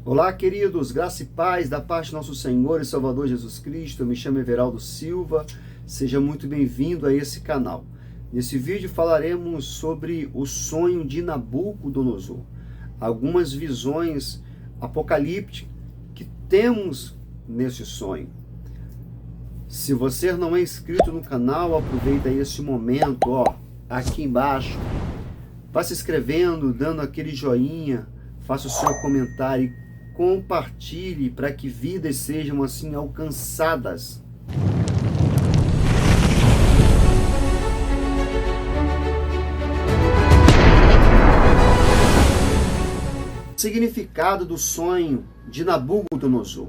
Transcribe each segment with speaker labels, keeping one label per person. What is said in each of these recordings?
Speaker 1: Olá, queridos, graça e paz da parte do nosso Senhor e Salvador Jesus Cristo. Eu me chamo Everaldo Silva, seja muito bem-vindo a esse canal. Nesse vídeo falaremos sobre o sonho de Nabucodonosor, algumas visões apocalípticas que temos nesse sonho. Se você não é inscrito no canal, aproveita esse momento, aqui embaixo, vá se inscrevendo, dando aquele joinha, faça o seu comentário e compartilhe para que vidas sejam assim alcançadas. Significado do sonho de Nabucodonosor.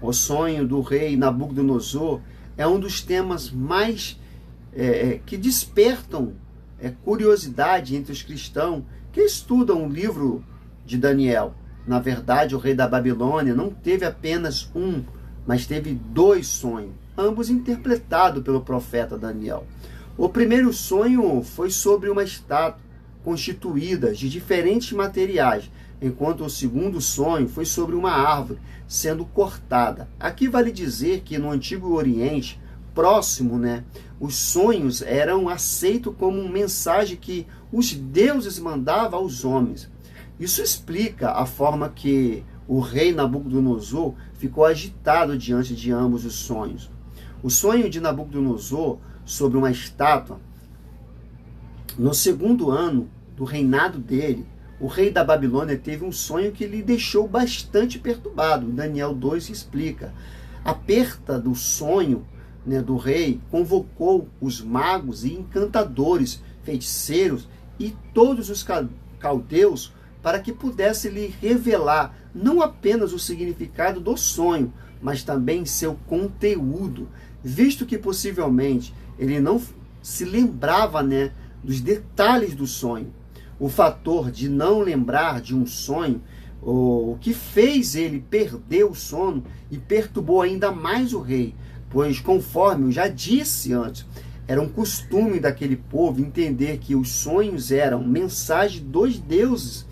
Speaker 1: O sonho do rei Nabucodonosor é um dos temas mais que despertam curiosidade entre os cristãos que estudam o livro de Daniel. Na verdade, o rei da Babilônia não teve apenas um, mas teve dois sonhos, ambos interpretados pelo profeta Daniel. O primeiro sonho foi sobre uma estátua constituída de diferentes materiais, enquanto o segundo sonho foi sobre uma árvore sendo cortada. Aqui vale dizer que no Antigo Oriente, próximo, os sonhos eram aceitos como uma mensagem que os deuses mandavam aos homens. Isso explica a forma que o rei Nabucodonosor ficou agitado diante de ambos os sonhos. O sonho de Nabucodonosor sobre uma estátua, no segundo ano do reinado dele, o rei da Babilônia teve um sonho que lhe deixou bastante perturbado. Daniel 2 explica. A perda do sonho do rei convocou os magos e encantadores, feiticeiros e todos os caldeus para que pudesse lhe revelar não apenas o significado do sonho, mas também seu conteúdo, visto que possivelmente ele não se lembrava dos detalhes do sonho. O fator de não lembrar de um sonho, o que fez ele perder o sono e perturbou ainda mais o rei, pois, conforme eu já disse antes, era um costume daquele povo entender que os sonhos eram mensagem dos deuses.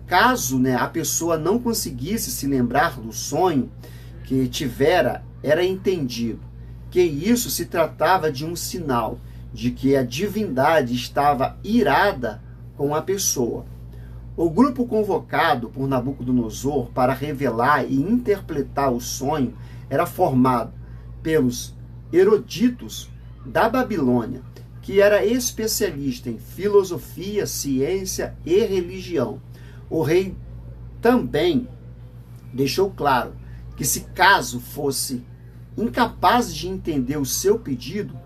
Speaker 1: Caso a pessoa não conseguisse se lembrar do sonho que tivera, era entendido que isso se tratava de um sinal de que a divindade estava irada com a pessoa. O grupo convocado por Nabucodonosor para revelar e interpretar o sonho era formado pelos eruditos da Babilônia, que era especialista em filosofia, ciência e religião. O rei também deixou claro que, se caso fosse incapaz de entender o seu pedido,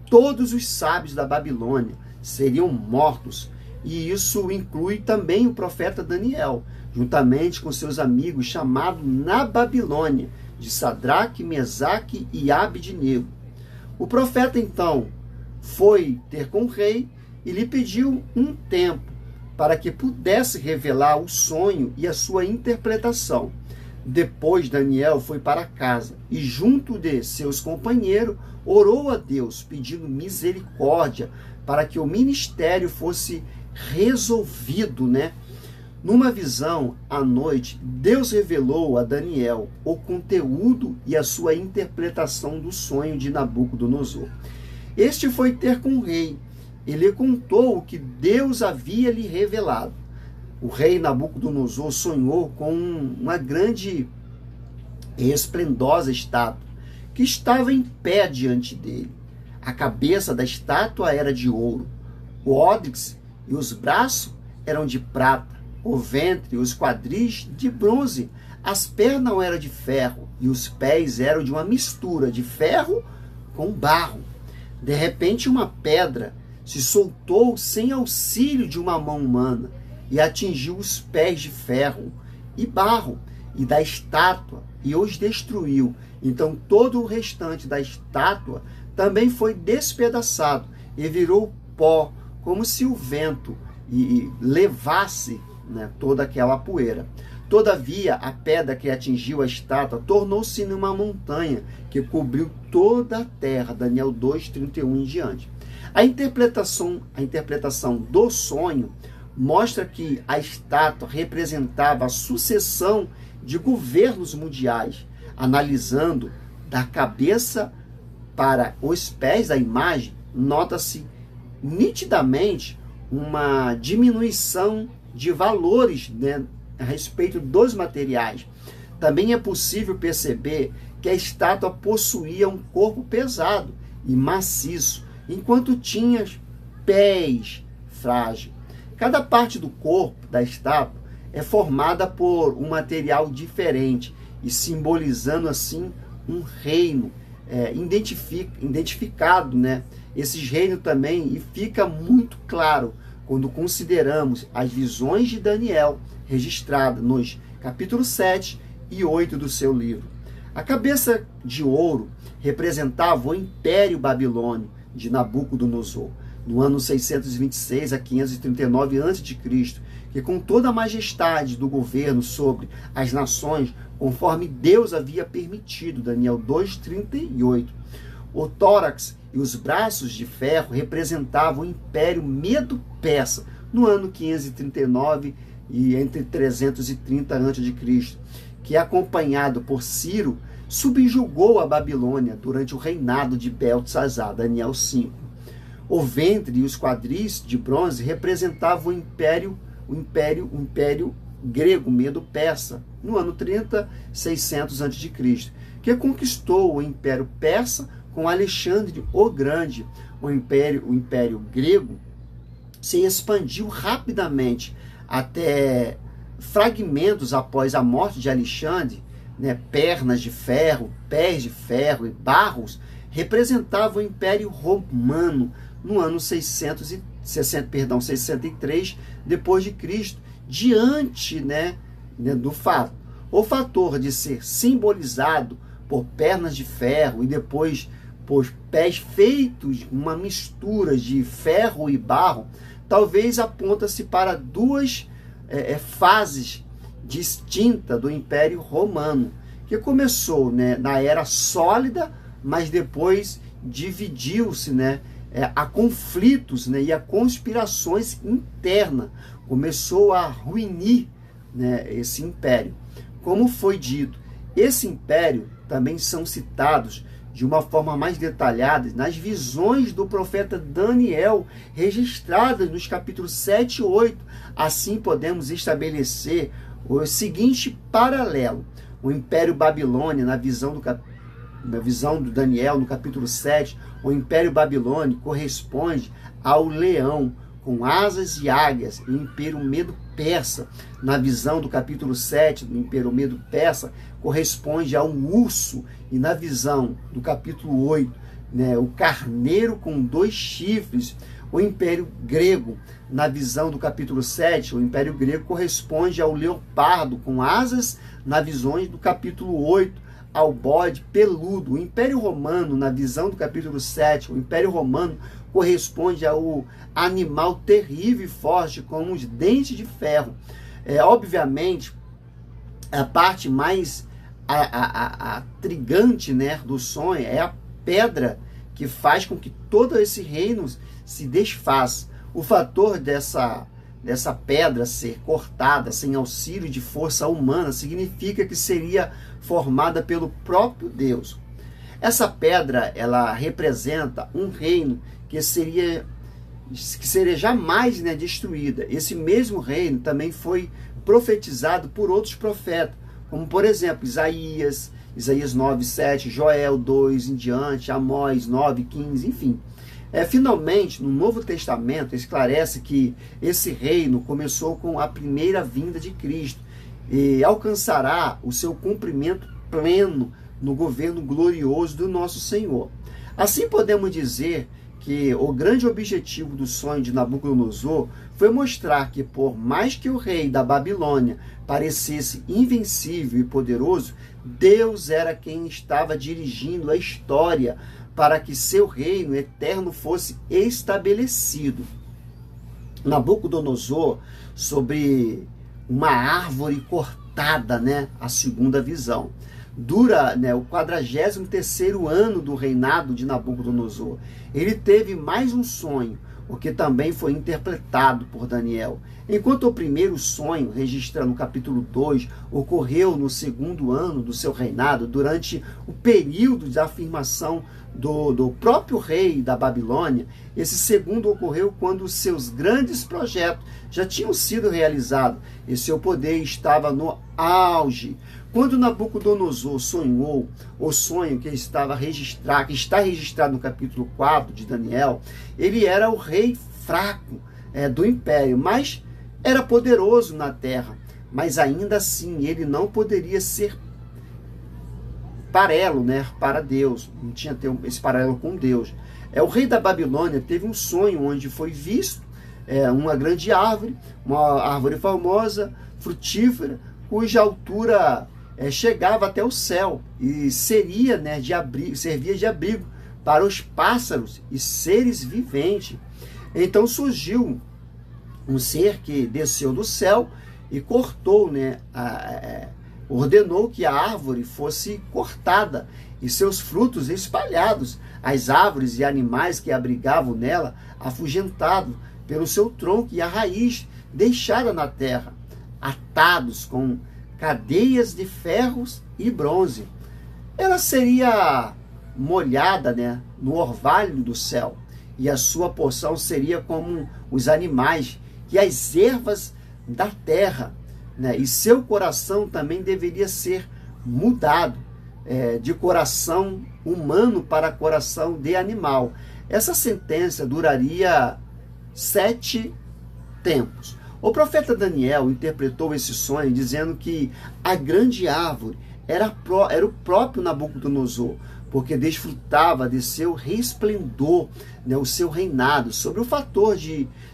Speaker 1: todos os sábios da Babilônia seriam mortos. E isso inclui também o profeta Daniel, juntamente com seus amigos chamados na Babilônia, de Sadraque, Mesaque e Abednego. O profeta, então, foi ter com o rei e lhe pediu um tempo para que pudesse revelar o sonho e a sua interpretação. Depois, Daniel foi para casa e, junto de seus companheiros, orou a Deus, pedindo misericórdia para que o ministério fosse resolvido, Numa visão, à noite, Deus revelou a Daniel o conteúdo e a sua interpretação do sonho de Nabucodonosor. Este foi ter com o rei. Ele contou o que Deus havia lhe revelado. O rei Nabucodonosor sonhou com uma grande e esplendosa estátua que estava em pé diante dele. A cabeça da estátua era de ouro, o ódix e os braços eram de prata, o ventre e os quadris de bronze, as pernas eram de ferro e os pés eram de uma mistura de ferro com barro. De repente, uma pedra se soltou sem auxílio de uma mão humana e atingiu os pés de ferro e barro e da estátua e os destruiu. Então todo o restante da estátua também foi despedaçado e virou pó, como se o vento levasse toda aquela poeira. Todavia, a pedra que atingiu a estátua tornou-se numa montanha que cobriu toda a terra. Daniel 2, 31 em diante. A interpretação do sonho mostra que a estátua representava a sucessão de governos mundiais. Analisando da cabeça para os pés da imagem, nota-se nitidamente uma diminuição de valores, né, a respeito dos materiais. Também é possível perceber que a estátua possuía um corpo pesado e maciço, enquanto tinha pés frágeis. Cada parte do corpo da estátua é formada por um material diferente e simbolizando assim um reino identificado, né? Esses reinos também, e fica muito claro quando consideramos as visões de Daniel registradas nos capítulos 7 e 8 do seu livro. A cabeça de ouro representava o Império Babilônio de Nabucodonosor, no ano 626 a 539 a.C., que com toda a majestade do governo sobre as nações, conforme Deus havia permitido, Daniel 2:38. O tórax e os braços de ferro representavam o Império Medo-Persa, no ano 539 e entre 330 a.C., que, acompanhado por Ciro, subjugou a Babilônia durante o reinado de Beltesazar, Daniel 5. O ventre e os quadris de bronze representavam o Império grego, Medo-Persa, no ano 600 a.C., que conquistou o Império Persa com Alexandre o Grande. O Império grego se expandiu rapidamente até fragmentos após a morte de Alexandre, né? Pernas de ferro, pés de ferro e barros representavam o Império Romano no ano 663 depois de Cristo, diante, né, do fato. O fator de ser simbolizado por pernas de ferro e depois por pés feitos uma mistura de ferro e barro, talvez aponta-se para duas fases distintas do Império Romano, que começou, né, na era sólida, mas depois dividiu-se, né, a conflitos, né, e a conspirações internas. Começou a ruinir, né, esse império. Como foi dito, esse império também são citados de uma forma mais detalhada nas visões do profeta Daniel, registradas nos capítulos 7 e 8. Assim podemos estabelecer o seguinte paralelo: o Império Babilônia, na visão do Daniel, no capítulo 7, o Império Babilônico corresponde ao leão com asas e águias, e o Império Medo-Persa, na visão do capítulo 7 do Império Medo-Persa, corresponde a um urso, e na visão do capítulo 8, né, o carneiro com 2 chifres. O Império Grego, na visão do capítulo 7, o Império Grego corresponde ao leopardo com asas, na visão do capítulo 8, ao bode peludo. O Império Romano, na visão do capítulo 7, o Império Romano corresponde ao animal terrível e forte, com os dentes de ferro. Obviamente, a parte mais intrigante, né, do sonho é a pedra que faz com que todo esse reino se desfaça. O fator dessa pedra ser cortada sem auxílio de força humana significa que seria formada pelo próprio Deus. Essa pedra, ela representa um reino que seria jamais, né, destruída. Esse mesmo reino também foi profetizado por outros profetas, como por exemplo Isaías 9:7, Joel 2 em diante, Amós 9:15, enfim. Finalmente, no Novo Testamento, esclarece que esse reino começou com a primeira vinda de Cristo e alcançará o seu cumprimento pleno no governo glorioso do nosso Senhor. Assim podemos dizer que o grande objetivo do sonho de Nabucodonosor foi mostrar que, por mais que o rei da Babilônia parecesse invencível e poderoso, Deus era quem estava dirigindo a história para que seu reino eterno fosse estabelecido. Nabucodonosor, sobre uma árvore cortada, né, a segunda visão. Dura, né, o 43º ano do reinado de Nabucodonosor. Ele teve mais um sonho, o que também foi interpretado por Daniel. Enquanto o primeiro sonho, registrado no capítulo 2, ocorreu no segundo ano do seu reinado, durante o período de afirmação do próprio rei da Babilônia, esse segundo ocorreu quando seus grandes projetos já tinham sido realizados e seu poder estava no auge. Quando Nabucodonosor sonhou o sonho que está registrado no capítulo 4 de Daniel, ele era o rei fraco do império, mas era poderoso na terra. Mas ainda assim, ele não poderia ser paralelo, para Deus. Não tinha esse paralelo com Deus. O rei da Babilônia teve um sonho onde foi visto uma grande árvore, uma árvore famosa, frutífera, cuja altura chegava até o céu e servia de abrigo para os pássaros e seres viventes. Então surgiu um ser que desceu do céu e cortou, ordenou que a árvore fosse cortada e seus frutos espalhados, as árvores e animais que abrigavam nela afugentados pelo seu tronco e a raiz deixada na terra, atados com cadeias de ferros e bronze. Ela seria molhada, no orvalho do céu, e a sua porção seria como os animais e as ervas da terra, e seu coração também deveria ser mudado de coração humano para coração de animal. Essa sentença duraria 7 tempos. O profeta Daniel interpretou esse sonho dizendo que a grande árvore era o próprio Nabucodonosor, porque desfrutava de seu resplendor, o seu reinado. Sobre o fator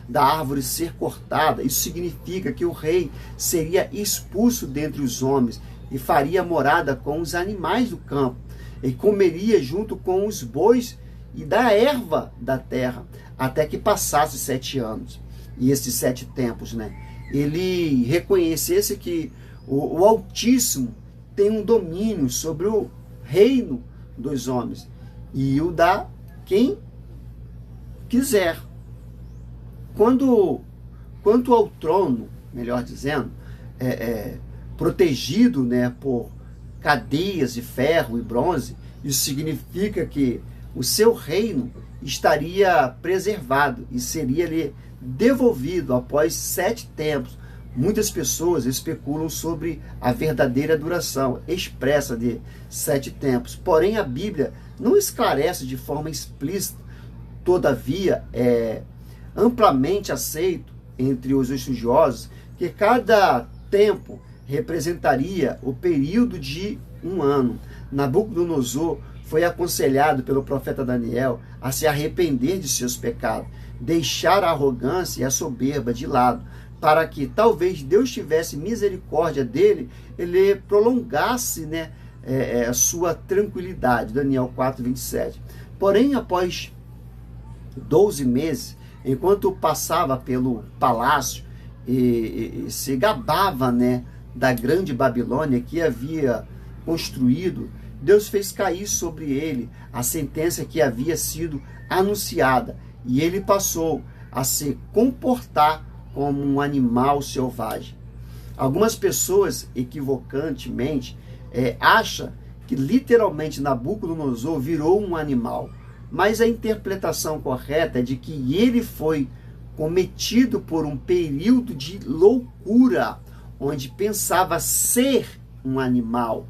Speaker 1: da árvore ser cortada, isso significa que o rei seria expulso dentre os homens e faria morada com os animais do campo, e comeria junto com os bois e da erva da terra, até que passasse 7 anos. E esses 7 tempos, ele reconhecesse que o Altíssimo tem um domínio sobre o reino dos homens e o dá quem quiser. Quanto ao trono, melhor dizendo, protegido por cadeias de ferro e bronze, isso significa que o seu reino estaria preservado e seria-lhe devolvido após 7 tempos. Muitas pessoas especulam sobre a verdadeira duração expressa de 7 tempos, porém a Bíblia não esclarece de forma explícita. Todavia, é amplamente aceito entre os estudiosos que cada tempo representaria o período de 1 ano. Nabucodonosor foi aconselhado pelo profeta Daniel a se arrepender de seus pecados, deixar a arrogância e a soberba de lado, para que talvez Deus tivesse misericórdia dele, ele prolongasse a sua tranquilidade. Daniel 4:27. Porém, após 12 meses, enquanto passava pelo palácio e se gabava da grande Babilônia que havia construído, Deus fez cair sobre ele a sentença que havia sido anunciada, e ele passou a se comportar como um animal selvagem. Algumas pessoas, equivocantemente, acham que literalmente Nabucodonosor virou um animal, mas a interpretação correta é de que ele foi cometido por um período de loucura, onde pensava ser um animal.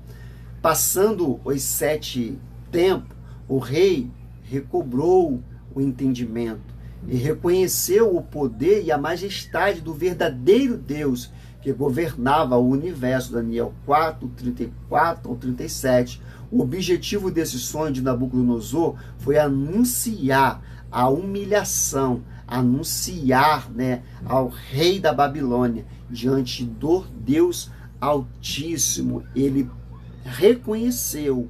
Speaker 1: Passando os 7 tempos, o rei recobrou o entendimento e reconheceu o poder e a majestade do verdadeiro Deus que governava o universo. Daniel 4:34 ao 37. O objetivo desse sonho de Nabucodonosor foi anunciar a humilhação, anunciar ao rei da Babilônia diante do Deus Altíssimo. Ele reconheceu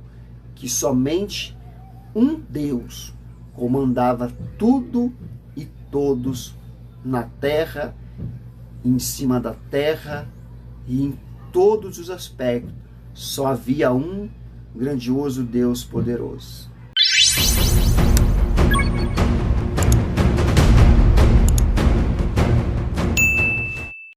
Speaker 1: que somente um Deus comandava tudo e todos na terra, em cima da terra e em todos os aspectos. Só havia um grandioso Deus poderoso.